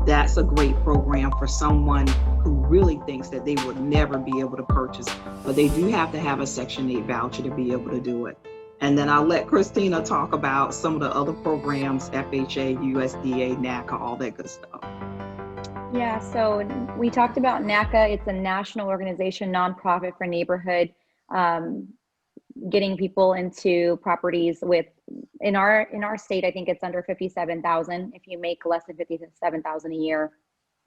that's a great program for someone who really thinks that they would never be able to purchase, but they do have to have a Section 8 voucher to be able to do it. And then I'll let Christina talk about some of the other programs, FHA, USDA, NACA, all that good stuff. Yeah, so we talked about NACA. It's a national organization, nonprofit for neighborhood, getting people into properties with, in our state, I think it's under 57,000. If you make less than 57,000 a year,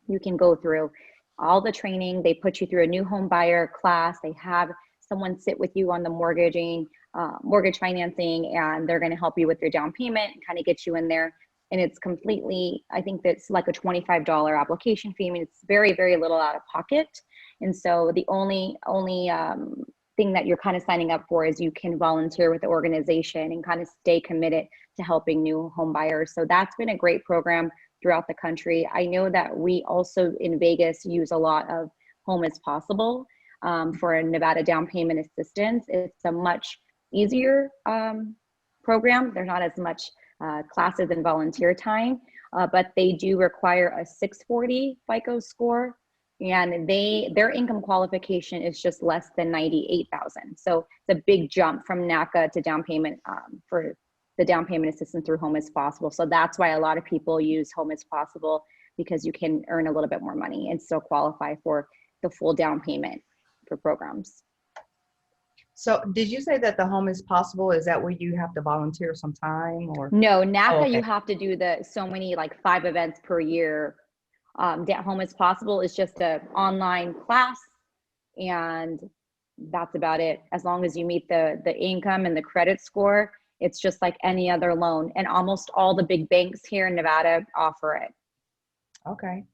you can go through all the training. They put you through a new home buyer class. They have someone sit with you on the mortgage financing, and they're going to help you with your down payment and kind of get you in there. And it's completely, I think that's like a $25 application fee. I mean, it's very, very little out of pocket. And so the only thing that you're kind of signing up for is you can volunteer with the organization and kind of stay committed to helping new home buyers. So that's been a great program throughout the country. I know that we also in Vegas use a lot of Home is Possible for a Nevada down payment assistance. It's a much easier program. There's not as much classes and volunteer time, but they do require a 640 FICO score, and their income qualification is just less than 98,000. So it's a big jump from NACA to down payment for the down payment assistance through Home is Possible. So that's why a lot of people use Home is Possible, because you can earn a little bit more money and still qualify for the full down payment for programs. So did you say that the Home is Possible, is that where you have to volunteer some time, or? No, NACA, Oh, okay. You have to do so many, like 5 events per year. Home is Possible is just an online class, and that's about it. As long as you meet the income and the credit score, it's just like any other loan. And almost all the big banks here in Nevada offer it. Okay.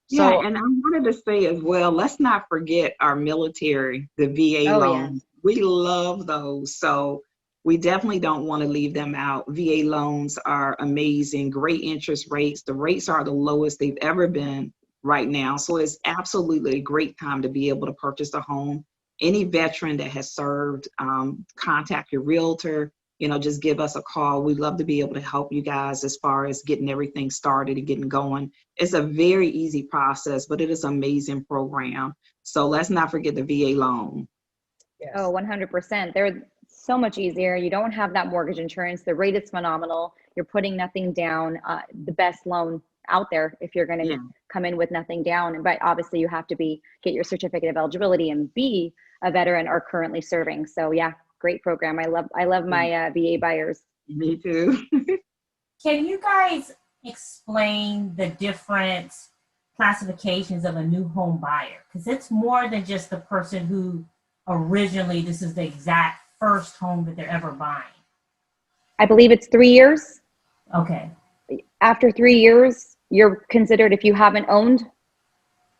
Yeah, So, and I wanted to say as well, let's not forget our military, the VA loans. Yes. We love those. So we definitely don't want to leave them out. VA loans are amazing, great interest rates. The rates are the lowest they've ever been right now. So it's absolutely a great time to be able to purchase a home. Any veteran that has served, contact your realtor, just give us a call. We'd love to be able to help you guys as far as getting everything started and getting going. It's a very easy process, but it is an amazing program. So let's not forget the VA loan. yes. Oh, 100%. They're so much easier. You don't have that mortgage insurance. The rate is phenomenal. You're putting nothing down. The best loan out there if you're going to come in with nothing down. But obviously you have to get your certificate of eligibility and be a veteran or currently serving. So yeah, great program. I love my VA buyers. Me too. Can you guys explain the different classifications of a new home buyer? Because it's more than just the person who originally, this is the exact first home that they're ever buying. I believe it's 3 years. Okay. After 3 years, you're considered, if you haven't owned,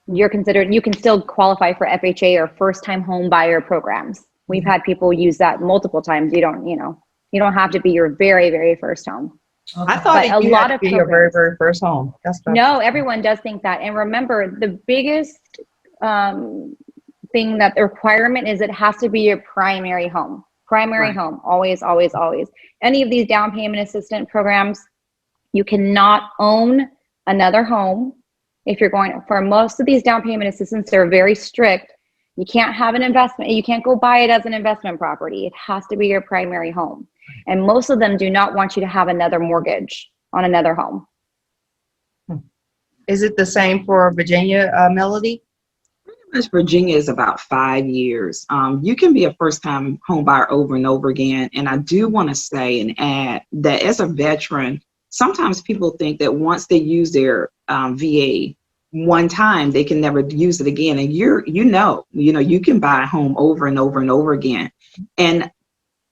you can still qualify for FHA or first time home buyer programs. We've had people use that multiple times. You don't have to be your very, very first home. Okay. I thought But you a lot had to of be your very, programs- very first home. That's what No, everyone does think that. And remember, the biggest thing, that the requirement is it has to be your primary home. Primary Right. home, always, always, always. Any of these down payment assistant programs, you cannot own another home. If you're going, for most of these down payment assistance, they're very strict. You can't have an investment. You can't go buy it as an investment property. It has to be your primary home. And most of them do not want you to have another mortgage on another home. Is it the same for Virginia, Melody? Virginia is about 5 years. You can be a first-time home buyer over and over again. And I do want to say and add that as a veteran, sometimes people think that once they use their VA one time, they can never use it again. And you can buy a home over and over and over again. And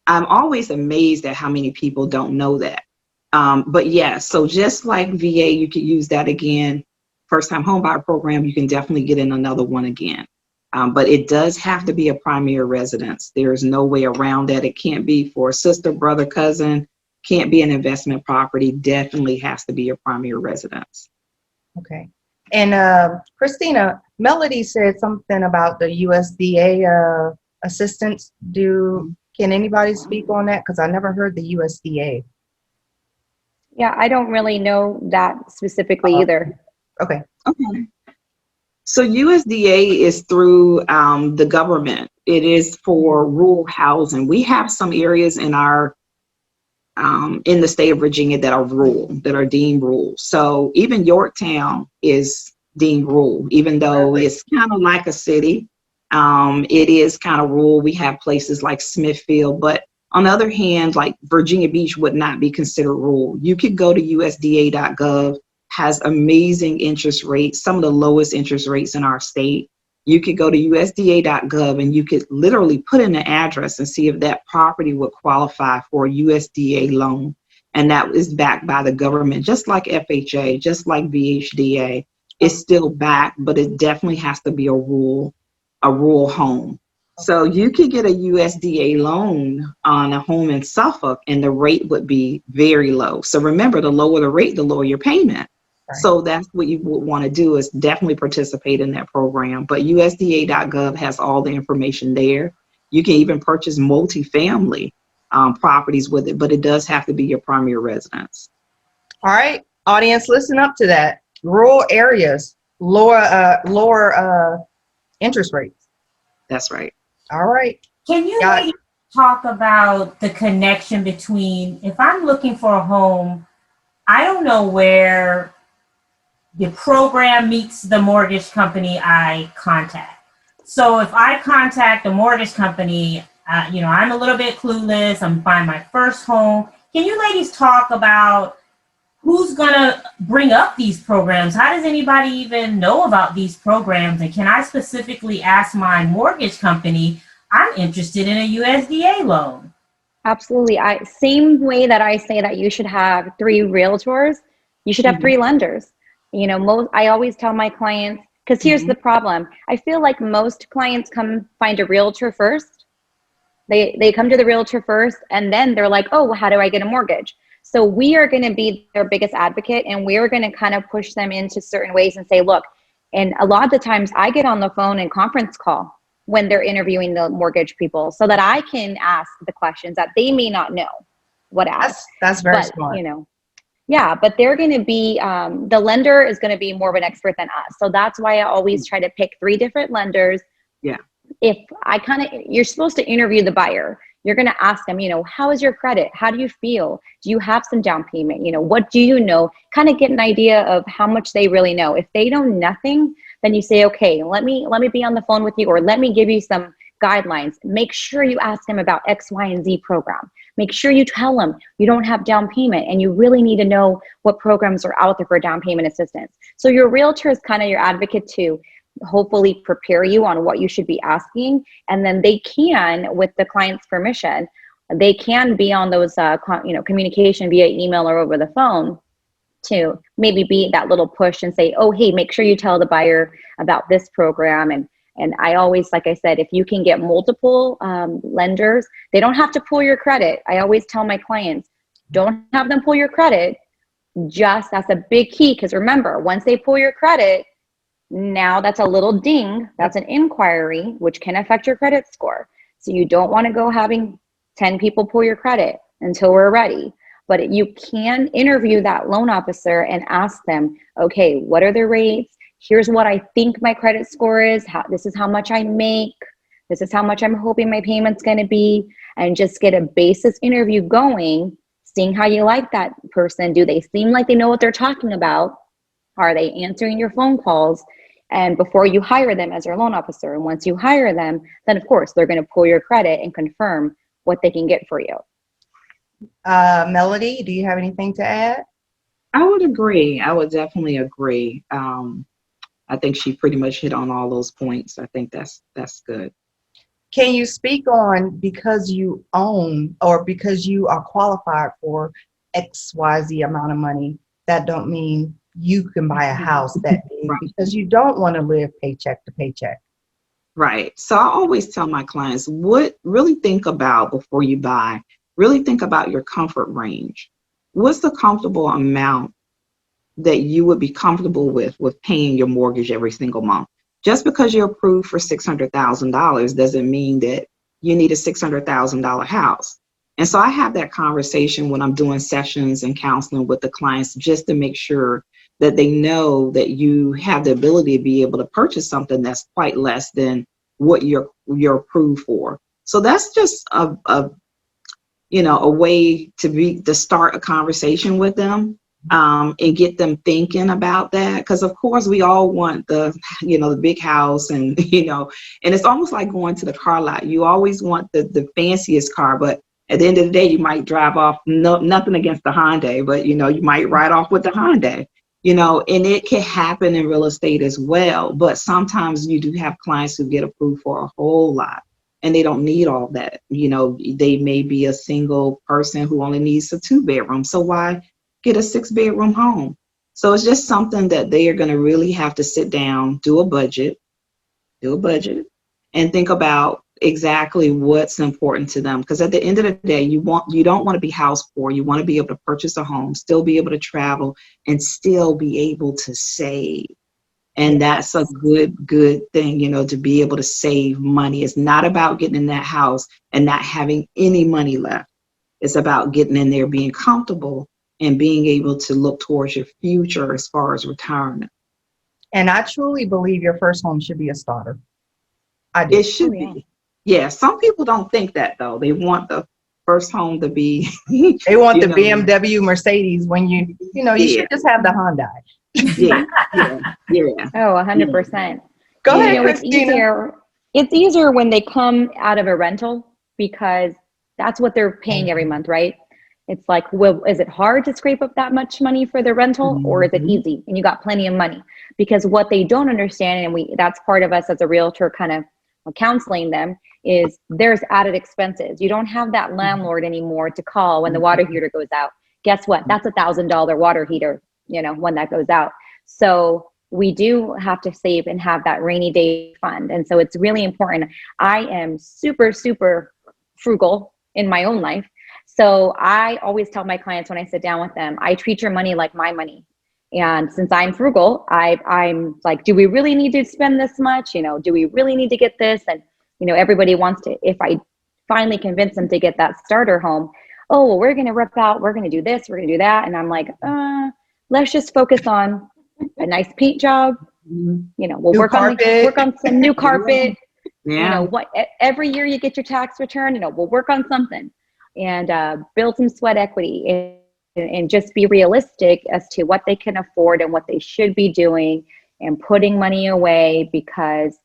I'm always amazed at how many people don't know that. But yeah, so just like VA, you could use that again. First time home buyer program, you can definitely get in another one again. But it does have to be a primary residence. There's no way around that. It can't be for a sister, brother, cousin, can't be an investment property, definitely has to be your primary residence. Okay. And Christina, Melody said something about the USDA assistance. Can anybody speak on that? Because I never heard the USDA. Yeah, I don't really know that specifically either. Okay. Okay. So USDA is through the government. It is for rural housing. We have some areas in our in the state of Virginia that are rural, that are deemed rural. So even Yorktown is deemed rural, even though it's kind of like a city. It is kind of rural. We have places like Smithfield, but on the other hand, like Virginia Beach would not be considered rural. You could go to USDA.gov, has amazing interest rates, some of the lowest interest rates in our state. You could go to USDA.gov and you could literally put in the address and see if that property would qualify for a USDA loan. And that is backed by the government, just like FHA, just like VHDA. It's still backed, but it definitely has to be a rural home. So you could get a USDA loan on a home in Suffolk and the rate would be very low. So remember, the lower the rate, the lower your payment. So that's what you would want to do, is definitely participate in that program. But USDA.gov has all the information there. You can even purchase multifamily properties with it, but it does have to be your primary residence. All right, audience, listen up to that. Rural areas, lower interest rates. That's right. All right. Can you ladies talk about the connection between, if I'm looking for a home, I don't know where the program meets the mortgage company I contact. So if I contact the mortgage company, I'm a little bit clueless, I'm buying my first home. Can you ladies talk about who's gonna bring up these programs? How does anybody even know about these programs? And can I specifically ask my mortgage company, I'm interested in a USDA loan? Absolutely. Same way that I say that you should have 3 realtors, you should have 3 lenders. I always tell my clients, because here's the problem. I feel like most clients find a realtor first. They come to the realtor first, and then they're like, oh, well, how do I get a mortgage? So we are going to be their biggest advocate, and we are going to kind of push them into certain ways and say, look, and a lot of the times I get on the phone and conference call when they're interviewing the mortgage people so that I can ask the questions that they may not know what to ask. That's very smart. Yeah, but they're going to be, the lender is going to be more of an expert than us. So that's why I always try to pick 3 different lenders. Yeah. You're supposed to interview the buyer. You're going to ask them, how is your credit? How do you feel? Do you have some down payment? What do you know? Kind of get an idea of how much they really know. If they know nothing, then you say, okay, let me be on the phone with you, or let me give you some guidelines. Make sure you ask them about X, Y, and Z program. Make sure you tell them you don't have down payment and you really need to know what programs are out there for down payment assistance. So your realtor is kind of your advocate to hopefully prepare you on what you should be asking. And then they can, with the client's permission, they can be on those, communication via email or over the phone to maybe be that little push and say, oh, hey, make sure you tell the buyer about this program. And I always, like I said, if you can get multiple lenders, they don't have to pull your credit. I always tell my clients, don't have them pull your credit. That's a big key, because remember, once they pull your credit, now that's a little ding. That's an inquiry, which can affect your credit score. So you don't want to go having 10 people pull your credit until we're ready. But you can interview that loan officer and ask them, okay, what are the rates? Here's what I think my credit score is. This is how much I make. This is how much I'm hoping my payment's going to be. And just get a basis interview going, seeing how you like that person. Do they seem like they know what they're talking about? Are they answering your phone calls? And before you hire them as your loan officer, and once you hire them, then of course they're going to pull your credit and confirm what they can get for you. Melody, do you have anything to add? I would agree. I would definitely agree. I think she pretty much hit on all those points. I think that's good. Can you speak on, because you own or because you are qualified for XYZ amount of money, that don't mean you can buy a house that big, because you don't want to live paycheck to paycheck. Right. So I always tell my clients, really think about before you buy, really think about your comfort range. What's the comfortable amount that you would be comfortable with paying your mortgage every single month? Just because you're approved for $600,000 doesn't mean that you need a $600,000 house. And so I have that conversation when I'm doing sessions and counseling with the clients, just to make sure that they know that you have the ability to be able to purchase something that's quite less than what you're approved for. So that's just a way to start a conversation with them, and get them thinking about that. Because of course we all want the big house, and and it's almost like going to the car lot. You always want the fanciest car, but at the end of the day, you might drive off. Nothing against the Hyundai, but you might ride off with the Hyundai. And it can happen in real estate as well. But sometimes you do have clients who get approved for a whole lot, and they don't need all that. They may be a single person who only needs a 2-bedroom. So why get a 6-bedroom home? So it's just something that they are going to really have to sit down, do a budget, and think about exactly what's important to them. Because at the end of the day, you don't want to be house poor. You want to be able to purchase a home, still be able to travel, and still be able to save. And that's a good thing, to be able to save money. It's not about getting in that house and not having any money left. It's about getting in there, being comfortable, and being able to look towards your future as far as retirement. And I truly believe your first home should be a starter. I do. It should be. Yeah, some people don't think that, though. They want the first home to be. They want the BMW, Mercedes, when you should just have the Hyundai. Yeah. Oh, 100%. Go ahead, Christina. It's easier when they come out of a rental, because that's what they're paying every month, right? It's like, well, is it hard to scrape up that much money for the rental, or is it easy and you got plenty of money? Because what they don't understand, and that's part of us as a realtor kind of counseling them, is there's added expenses. You don't have that landlord anymore to call when the water heater goes out. Guess what? That's $1,000 water heater, when that goes out. So we do have to save and have that rainy day fund. And so it's really important. I am super, super frugal in my own life. So I always tell my clients when I sit down with them, I treat your money like my money. And since I'm frugal, I'm like, do we really need to spend this much? Do we really need to get this? And, everybody wants to, if I finally convince them to get that starter home, oh, well, we're going to rip out, we're going to do this, we're going to do that. And I'm like, let's just focus on a nice paint job. We'll work on some new carpet. Every year you get your tax return, we'll work on something, and build some sweat equity, and just be realistic as to what they can afford and what they should be doing, and putting money away, because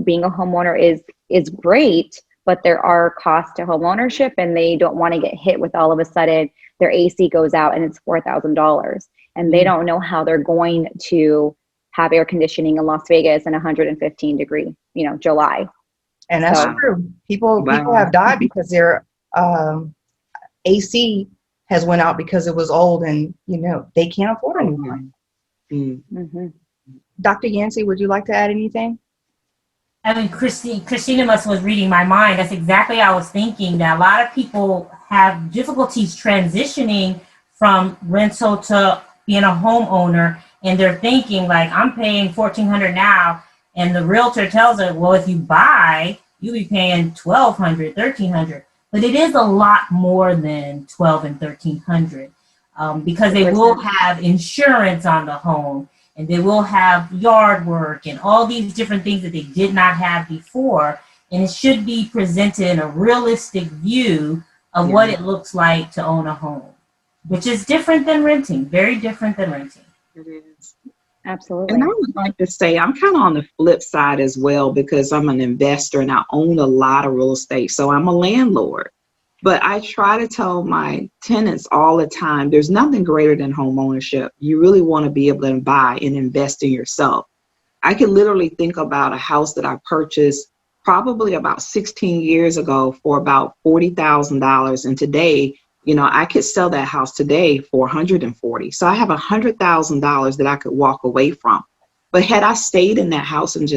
being a homeowner is great, but there are costs to home ownership, and they don't want to get hit with all of a sudden their AC goes out and it's $4,000, and they don't know how they're going to have air conditioning in Las Vegas in 115 degree, July. And that's true. People have died because their AC has went out because it was old, and they can't afford anymore. Dr. Yancey, would you like to add anything? I mean, Christina was reading my mind. That's exactly what I was thinking, that a lot of people have difficulties transitioning from rental to being a homeowner, and they're thinking like, I'm paying $1,400 now, and the realtor tells her, well, if you buy, you'll be paying $1,200, $1,300. But it is a lot more than $1,200 and $1,300, because they will have insurance on the home, and they will have yard work and all these different things that they did not have before. And it should be presented in a realistic view of what it looks like to own a home, which is different than renting, very different than renting. It is. Absolutely. And I would like to say, I'm kind of on the flip side as well, because I'm an investor and I own a lot of real estate. So I'm a landlord. But I try to tell my tenants all the time, there's nothing greater than home ownership. You really want to be able to buy and invest in yourself. I can literally think about a house that I purchased probably about 16 years ago for about $40,000. And today, I could sell that house today for $140,000. So I have $100,000 that I could walk away from. But had I stayed in that house and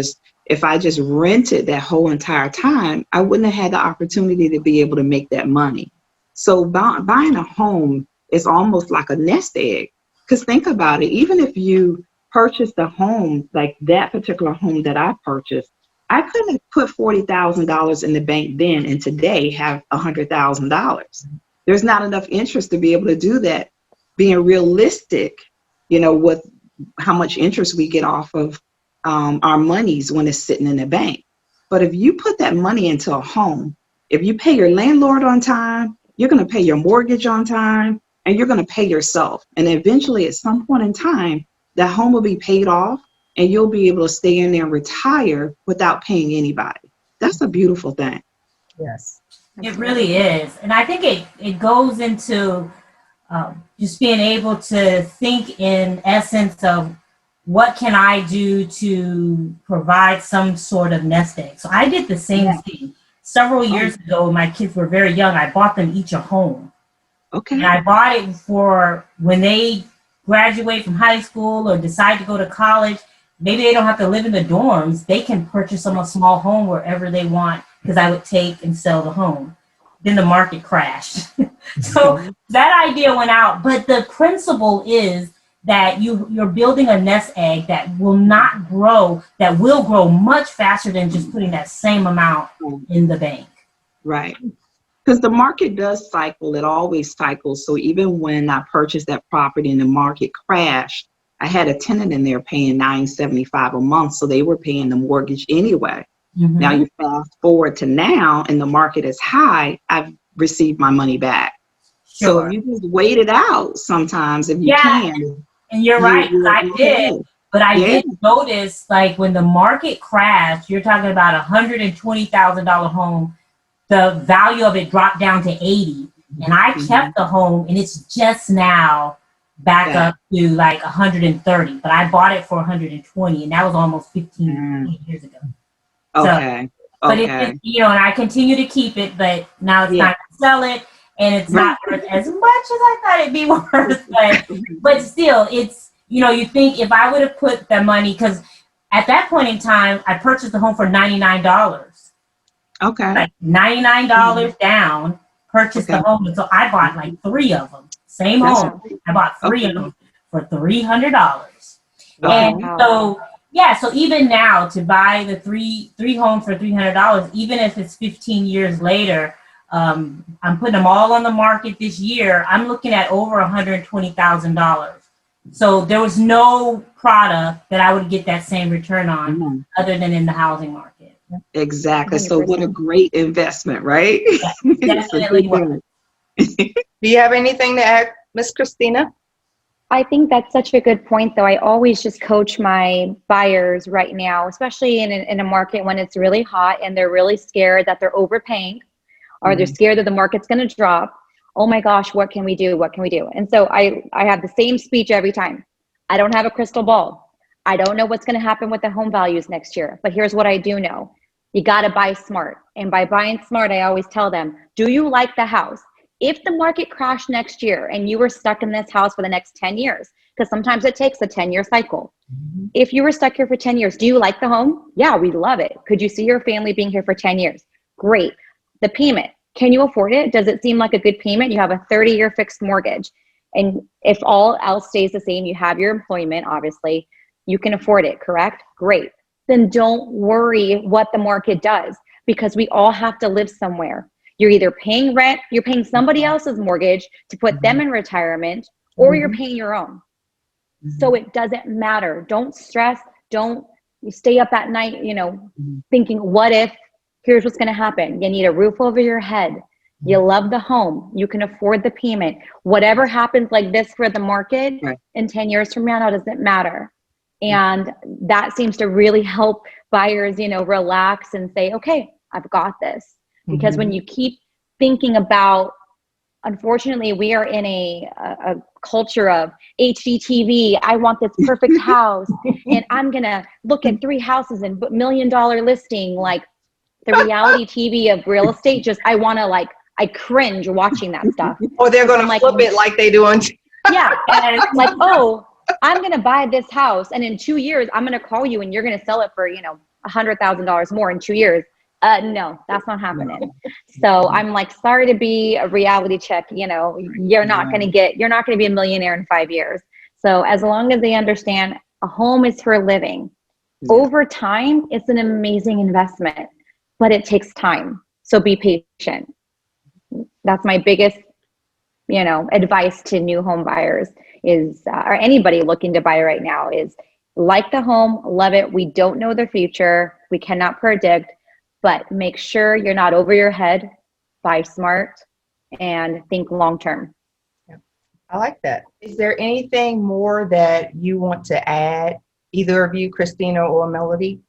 if I just rented that whole entire time, I wouldn't have had the opportunity to be able to make that money. So buying a home is almost like a nest egg. Because think about it, even if you purchased a home, like that particular home that I purchased, I couldn't put $40,000 in the bank then and today have $100,000. There's not enough interest to be able to do that. Being realistic, with how much interest we get off of our monies when it's sitting in the bank. But if you put that money into a home, if you pay your landlord on time, you're going to pay your mortgage on time, and you're going to pay yourself. And eventually, at some point in time, that home will be paid off, and you'll be able to stay in there and retire without paying anybody. That's a beautiful thing. Yes. It really is. And I think it goes into just being able to think in essence of what can I do to provide some sort of nest egg. So I did the same thing. Several years ago, my kids were very young. I bought them each a home. Okay. And I bought it for when they graduate from high school or decide to go to college. Maybe they don't have to live in the dorms. They can purchase them a small home wherever they want, because I would take and sell the home. Then the market crashed. So that idea went out. But the principle is that you're building a nest egg that will not grow, that will grow much faster than just putting that same amount in the bank. Right. Because the market does cycle. It always cycles. So even when I purchased that property and the market crashed, I had a tenant in there paying $975 a month. So they were paying the mortgage anyway. Mm-hmm. Now you fast forward to now and the market is high, I've received my money back. Sure. So if you just wait it out sometimes, if you can. And you're right, I did. But I did notice, like, when the market crashed, you're talking about $120,000 home, the value of it dropped down to 80. And I kept the home, and it's just now back up to like 130. But I bought it for 120, and that was almost 15 years ago. Okay. So, but it's, and I continue to keep it, but now it's time to sell it, and it's not worth as much as I thought it'd be worth. But still, it's, you think if I would have put the money, because at that point in time, I purchased the home for $99. Okay. Like $99 down, purchased the home. And so I bought like 3 of them. Same home. I bought 3 of them for $300. And so, so even now to buy the three homes for $300, even if it's 15 years later, I'm putting them all on the market this year. I'm looking at over $120,000. So there was no product that I would get that same return on other than in the housing market. Exactly. 100%. So what a great investment, right? Yeah, definitely. Do you have anything to add, Miss Christina? I think that's such a good point, though. I always just coach my buyers right now, especially in a market when it's really hot and they're really scared that they're overpaying, or they're scared that the market's going to drop. Oh my gosh, what can we do? What can we do? And so I have the same speech every time. I don't have a crystal ball. I don't know what's going to happen with the home values next year, but here's what I do know. You got to buy smart. And by buying smart, I always tell them, do you like the house? If the market crashed next year and you were stuck in this house for the next 10 years, because sometimes it takes a 10-year cycle. If you were stuck here for 10 years, do you like the home? Yeah, we love it. Could you see your family being here for 10 years? Great. The payment, can you afford it? Does it seem like a good payment? You have a 30-year fixed mortgage. And if all else stays the same, you have your employment, obviously, you can afford it, correct? Great. Then don't worry what the market does, because we all have to live somewhere. You're either paying rent, you're paying somebody else's mortgage to put them in retirement, or you're paying your own. So it doesn't matter. Don't stress. Don't stay up at night, thinking, what if? Here's what's going to happen. You need a roof over your head. You love the home. You can afford the payment. Whatever happens like this for the market in 10 years from now doesn't matter. And that seems to really help buyers, relax and say, okay, I've got this. Because when you keep thinking about, unfortunately, we are in a culture of HGTV. I want this perfect house, and I'm going to look at 3 houses and $1 million listing. Like, the reality TV of real estate, I cringe watching that stuff. Or they're going to flip it like they do on TV. Yeah. And it's like, oh, I'm going to buy this house, and in 2 years, I'm going to call you and you're going to sell it for, $100,000 more in 2 years. No, that's not happening. So I'm like, sorry to be a reality check. You're not going to be a millionaire in 5 years. So as long as they understand a home is for living, over time, it's an amazing investment, but it takes time. So be patient. That's my biggest, advice to new home buyers. or anybody looking to buy right now is like the home, love it. We don't know the future. We cannot predict, but make sure you're not over your head. Buy smart and think long term. I like that. Is there anything more that you want to add, either of you, Christina or Melody?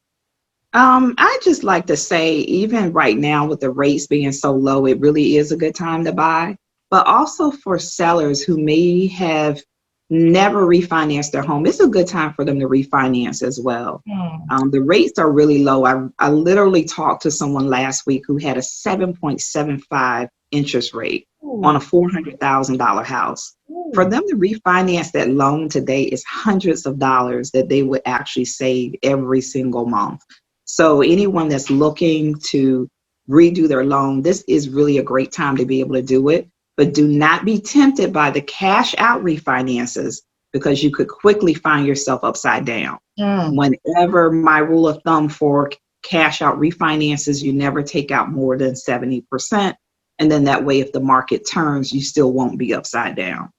I just like to say, even right now with the rates being so low, it really is a good time to buy. But also for sellers who may have never refinanced their home, it's a good time for them to refinance as well. The rates are really low. I literally talked to someone last week who had a 7.75 interest rate on a $400,000 house. For them to refinance that loan today is hundreds of dollars that they would actually save every single month. So anyone that's looking to redo their loan, this is really a great time to be able to do it. But do not be tempted by the cash out refinances, because you could quickly find yourself upside down. Whenever my rule of thumb for cash out refinances, you never take out more than 70%. And then that way, if the market turns, you still won't be upside down.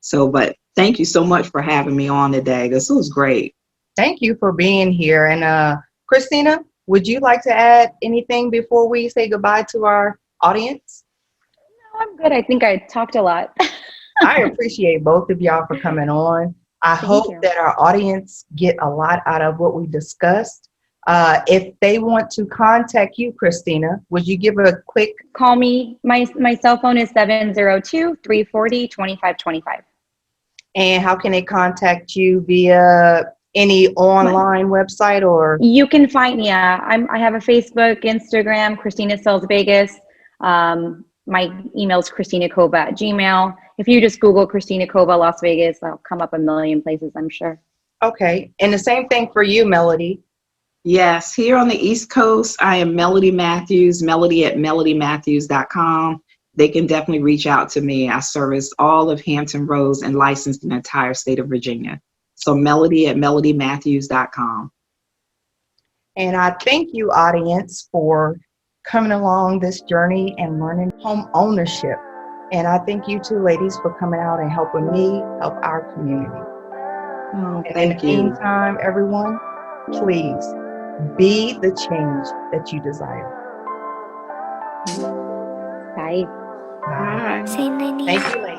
So, but thank you so much for having me on today. This was great. Thank you for being here. And Christina, would you like to add anything before we say goodbye to our audience? No, I'm good. I think I talked a lot. I appreciate both of y'all for coming on. I hope that our audience get a lot out of what we discussed. If they want to contact you, Christina, would you give a quick... Call me. My cell phone is 702-340-2525. And how can they contact you? Via any online website, or? You can find, I have a Facebook, Instagram, Christina Sells Vegas. My email is Christinacova@gmail. If you just Google Christinacova Las Vegas, I'll come up a million places, I'm sure. Okay. And the same thing for you, Melody. Yes, here on the East Coast, I am Melody Matthews, Melody at melodymatthews.com. They can definitely reach out to me. I service all of Hampton Roads and licensed in the entire state of Virginia. So Melody at melodymatthews.com. And I thank you, audience, for coming along this journey and learning home ownership. And I thank you two ladies for coming out and helping me help our community. And in the meantime, everyone, please be the change that you desire. Bye. Bye. Say Thank you, ladies.